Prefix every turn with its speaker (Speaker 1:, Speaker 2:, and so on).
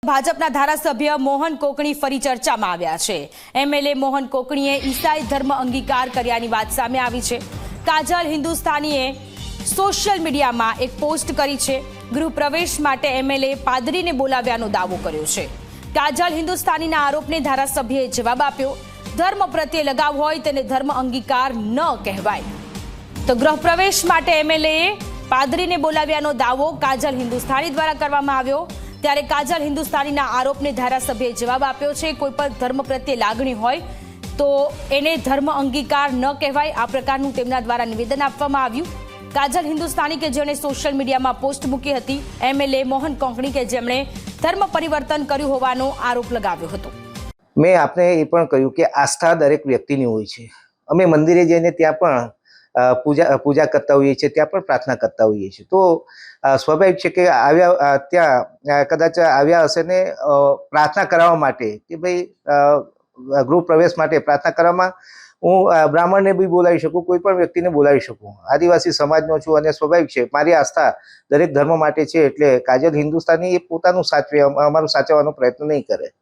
Speaker 1: ભાજપના ધારાસભ્ય મોહન કોકણી ફરી ચર્ચામાં આવ્યા છે। એમએલએ મોહન કોકણીએ ઈસાઈ ધર્મ અંગીકાર કર્યાની વાત સામે આવી છે। કાજલ હિન્દુસ્તાનીએ સોશિયલ મીડિયામાં એક પોસ્ટ કરી છે। ગૃહ પ્રવેશ માટે એમએલએ પાદરીને બોલાવ્યાનો દાવો કર્યો છે। કાજલ હિન્દુસ્તાનીના આરોપને ધારાસભ્યએ જવાબ આપ્યો। ધર્મ પ્રત્યે લગાવ હોય તેને ધર્મ અંગીકાર ન કહેવાય। તો ગૃહ પ્રવેશ માટે એમએલએ પાદરીને બોલાવ્યાનો દાવો કાજલ હિન્દુસ્તાની દ્વારા કરવામાં આવ્યો। ત્યારે કાજલ હિન્દુસ્તાનીના આરોપને ધારાસભ્યએ જવાબ આપ્યો છે। કોઈ પણ ધર્મ પ્રત્યે લાગણી હોય તો એને ધર્મ અંગીકાર ન કહેવાય, આ પ્રકારનું તેમના દ્વારા નિવેદન આપવામાં આવ્યું। કાજલ હિન્દુસ્તાની કે જેણે સોશિયલ મીડિયામાં પોસ્ટ મૂકી હતી, એમએલએ મોહન કોકણી કે જેમણે ધર્મ પરિવર્તન કર્યું હોવાનો આરોપ લગાવ્યો હતો।
Speaker 2: મેં આપને એ પણ કહ્યું કે આસ્થા દરેક વ્યક્તિની હોય છે। અમે મંદિરે જઈને ત્યાં પણ પૂજા કરતા હોઈએ છીએ, ત્યાં પણ પ્રાર્થના કરતા હોઈએ છીએ। તો સ્વાભાવિક છે કે આવ્યા ત્યાં કદાચ આવ્યા હશે ને પ્રાર્થના કરવા માટે કે ભાઈ ગૃહ પ્રવેશ માટે પ્રાર્થના કરવામાં હું બ્રાહ્મણને બી બોલાવી શકું, કોઈ પણ વ્યક્તિને બોલાવી શકું। આદિવાસી સમાજનો છું અને સ્વાભાવિક છે મારી આસ્થા દરેક ધર્મ માટે છે, એટલે કાજલ હિન્દુસ્તાની એ પોતાનું સાચવે, અમારું સાચવવાનો પ્રયત્ન નહીં કરે।